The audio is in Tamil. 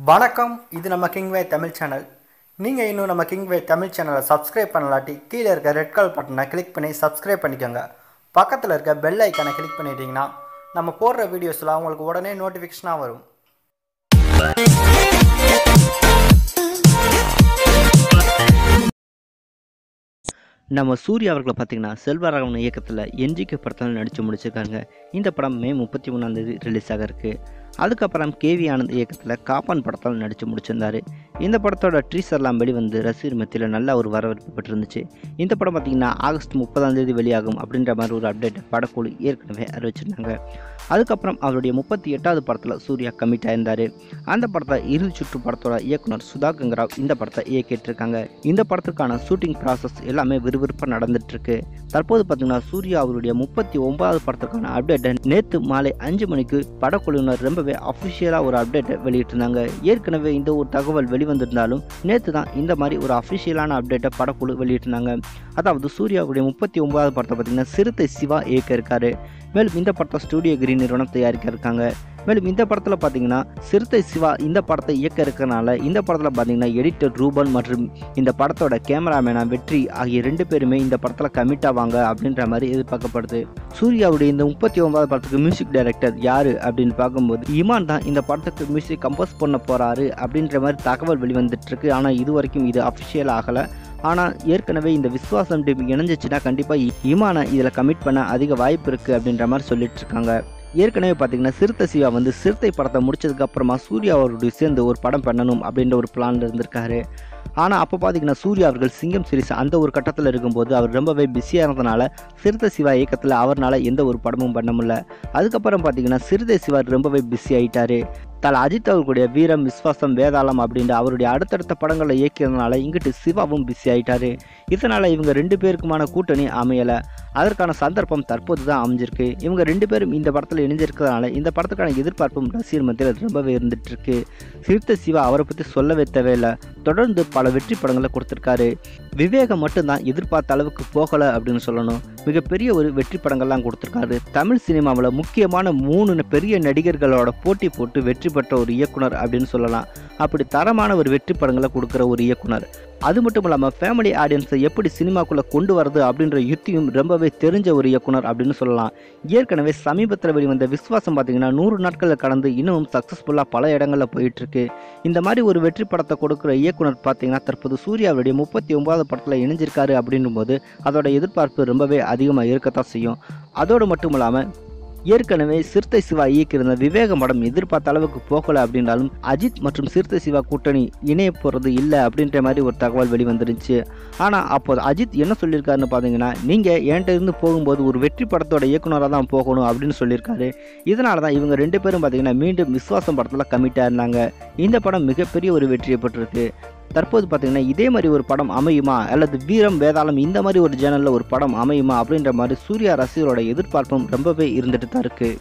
வணக்கம். இது நம்ம கிங்வே தமிழ் சேனல். நீங்கள் இன்னும் நம்ம கிங்வே தமிழ் சேனலை சப்ஸ்கிரைப் பண்ணலாட்டி கீழே இருக்க ரெட் கலர் பட்டனை கிளிக் பண்ணி சப்ஸ்கிரைப் பண்ணிக்கோங்க. பக்கத்தில் இருக்க பெல் ஐக்கானை கிளிக் பண்ணிட்டீங்கன்னா நம்ம போடுற வீடியோஸ்லாம் உங்களுக்கு உடனே நோட்டிஃபிகேஷனாக வரும். நம்ம சூர்யா அவர்களை பார்த்தீங்கன்னா செல்வராகவன் இயக்கத்தில் என்ஜிகே படத்தில் நடித்து முடிச்சிருக்காங்க. இந்த படம் மே 31 ரிலீஸ் ஆக இருக்கு. அதுக்கப்புறம் கேவி ஆனந்த் இயக்கத்தில் காப்பான் படத்தில் நடித்து முடிச்சிருந்தார். இந்த படத்தோட ட்ரீசர்லாம் வெளிவந்து ரசிகர் மத்தியில் நல்ல ஒரு வரவேற்பு பெற்றிருந்துச்சு. இந்த படம் பார்த்திங்கன்னா ஆகஸ்ட் 30 வெளியாகும் அப்படின்ற மாதிரி ஒரு அப்டேட் படக்குழு ஏற்கனவே அறிவிச்சிருந்தாங்க. அதுக்கப்புறம் அவருடைய 38வது படத்தில் சூர்யா கமிட் ஆயிருந்தார். அந்த படத்தை இறுதி சுற்று படத்தோட இயக்குனர் சுதா கங்கராவ் இந்த படத்தை இயக்கிட்டு இருக்காங்க. இந்த படத்துக்கான ஷூட்டிங் ப்ராசஸ் எல்லாமே விறுவிறுப்பாக நடந்துட்டு இருக்கு. தற்போது பார்த்தீங்கன்னா சூர்யா அவருடைய 39வது படத்துக்கான அப்டேட்டை நேற்று மாலை 5 மணிக்கு படக்குழுவினர் ரொம்பவே அஃபிஷியலாக ஒரு அப்டேட்டை வெளியிட்டிருந்தாங்க. ஏற்கனவே இந்த ஒரு தகவல் வெளிவந்திருந்தாலும் நேற்று தான் இந்த மாதிரி ஒரு அஃபிஷியலான அப்டேட்டை படக்குழு வெளியிட்டிருந்தாங்க. அதாவது சூர்யாவுடைய 39வது படத்தை பார்த்தீங்கன்னா சிறுத்தை சிவா இயக்க இருக்காரு. மேலும் இந்த படத்தை ஸ்டூடியோ கிரீன் நிறுவனம் தயாரிக்க இருக்காங்க. மேலும் இந்த படத்தில் பார்த்தீங்கன்னா சிறுத்தை சிவா இந்த படத்தை இயக்க இருக்கிறனால இந்த படத்தில் பார்த்தீங்கன்னா எடிட்டர் ரூபன் மற்றும் இந்த படத்தோட கேமராமேனா வெற்றி ஆகிய 2 பேருமே இந்த படத்தில் கமிட் ஆவாங்க அப்படின்ற மாதிரி எதிர்பார்க்கப்படுது. சூர்யாவுடைய இந்த 39வது படத்துக்கு மியூசிக் டைரக்டர் யாரு அப்படின்னு பார்க்கும்போது இமான் தான் இந்த படத்துக்கு மியூசிக் கம்போஸ் பண்ண போறாரு அப்படின்ற மாதிரி தகவல் வெளிவந்துட்டு இருக்கு. ஆனால் இது வரைக்கும் இது அஃபிஷியல் ஆகலை. ஆனால் ஏற்கனவே இந்த விஸ்வாசம் டீம் இணைஞ்சிச்சுன்னா கண்டிப்பாக இமானை இதில் கமிட் பண்ண அதிக வாய்ப்பு இருக்குது அப்படின்ற மாதிரி சொல்லிட்டு இருக்காங்க. ஏற்கனவே பார்த்தீங்கன்னா சிறுத்தை சிவா சிறுத்தை படத்தை முடிச்சதுக்கு அப்புறமா சூர்யா அவருடைய சேர்ந்து ஒரு படம் பண்ணணும் அப்படின்ற ஒரு பிளான்ல இருந்திருக்காரு. ஆனால் அப்போ பார்த்தீங்கன்னா சூர்யா அவர்கள் சிங்கம் சீரிஸ் அந்த ஒரு கட்டத்தில் இருக்கும்போது அவர் ரொம்பவே பிஸியாக இருந்ததுனால சிறுத்தை சிவா இயக்கத்தில் அவரால் எந்த ஒரு படமும் பண்ண முடியல. அதுக்கப்புறம் பார்த்தீங்கன்னா சிறுத்தை சிவா ரொம்பவே பிஸி ஆகிட்டாரு. அஜித் அவர்களுடைய வீரம், விஸ்வாசம், வேதாளம் அப்படின்ற அவருடைய அடுத்தடுத்த படங்களை இயக்கிறதுனால இங்கிட்டு சிவாவும் பிஸி ஆகிட்டாரு. இதனால் இவங்க 2 பேருக்குமான கூட்டணி அமையலை. அதற்கான சந்தர்ப்பம் தற்போது தான் அமைஞ்சிருக்கு. இவங்க 2 பேரும் இந்த படத்தில் இணைஞ்சிருக்கிறதுனால இந்த படத்துக்கான எதிர்பார்ப்பும் ரசிகர் மத்தியில் ரொம்பவே இருந்துட்டு இருக்கு. சிறுத்தை சிவா அவரை பற்றி சொல்லவே தேவையில்லை. தொடர்ந்து பல வெற்றி படங்களை கொடுத்துருக்காரு. விவேகம் மட்டும்தான் எதிர்பார்த்த அளவுக்கு போகலை அப்படின்னு சொல்லணும். மிகப்பெரிய ஒரு வெற்றி படங்கள்லாம் கொடுத்துருக்காரு. தமிழ் சினிமாவில் முக்கியமான 3 பெரிய நடிகர்களோட போட்டி போட்டு வெற்றி பெற்ற ஒரு இயக்குனர் அப்படின்னு சொல்லலாம். அப்படி தரமான ஒரு வெற்றி படங்களை கொடுக்குற ஒரு இயக்குனர். அது மட்டும் இல்லாமல் ஃபேமிலி ஆடியன்ஸை எப்படி சினிமாக்குள்ளே கொண்டு வரது அப்படின்ற யுத்தியும் ரொம்பவே தெரிஞ்ச ஒரு இயக்குனர் அப்படின்னு சொல்லலாம். ஏற்கனவே சமீபத்தில் வெளிவந்த விஸ்வாசம் பார்த்தீங்கன்னா 100 நாட்களில் கடந்து இன்னமும் சக்ஸஸ்ஃபுல்லாக பல இடங்களில் போயிட்டுருக்கு. இந்த மாதிரி ஒரு வெற்றி படத்தை கொடுக்குற இயக்குனர் பார்த்தீங்கன்னா தற்போது சூர்யாவுடைய 39வது படத்தில் இணைஞ்சிருக்காரு அப்படின்னும் போது அதோட எதிர்பார்ப்பு ரொம்பவே அதிகமாக இருக்கத்தான் செய்யும். அதோடு மட்டும் இல்லாமல் ஏற்கனவே சிறுத்தை சிவா இயக்கியிருந்த விவேகம் படம் எதிர்பார்த்த அளவுக்கு போகலை அப்படின்றாலும் அஜித் மற்றும் சிறுத்தை சிவா கூட்டணி இணைய போகிறது இல்லை அப்படின்ற மாதிரி ஒரு தகவல் வெளிவந்துருச்சு. ஆனால் அப்போது அஜித் என்ன சொல்லியிருக்காருன்னு பார்த்தீங்கன்னா நீங்கள் என்கிட்ட இருந்து போகும்போது ஒரு வெற்றி படத்தோட இயக்குனராக தான் போகணும் அப்படின்னு சொல்லியிருக்காரு. இதனால தான் இவங்க 2 பேரும் பார்த்தீங்கன்னா மீண்டும் விஸ்வாசம் படத்தில் கமிட்டாக இருந்தாங்க. இந்த படம் மிகப்பெரிய ஒரு வெற்றியை பெற்றிருக்கு. தற்போது பார்த்தீங்கன்னா இதே மாதிரி ஒரு படம் அமையுமா அல்லது வீரம், வேதாளம் இந்த மாதிரி ஒரு ஜேனலில் ஒரு படம் அமையுமா அப்படின்ற மாதிரி சூர்யா ரசிகரோட எதிர்பார்ப்பும் ரொம்பவே இருந்துட்டு தான் இருக்குது.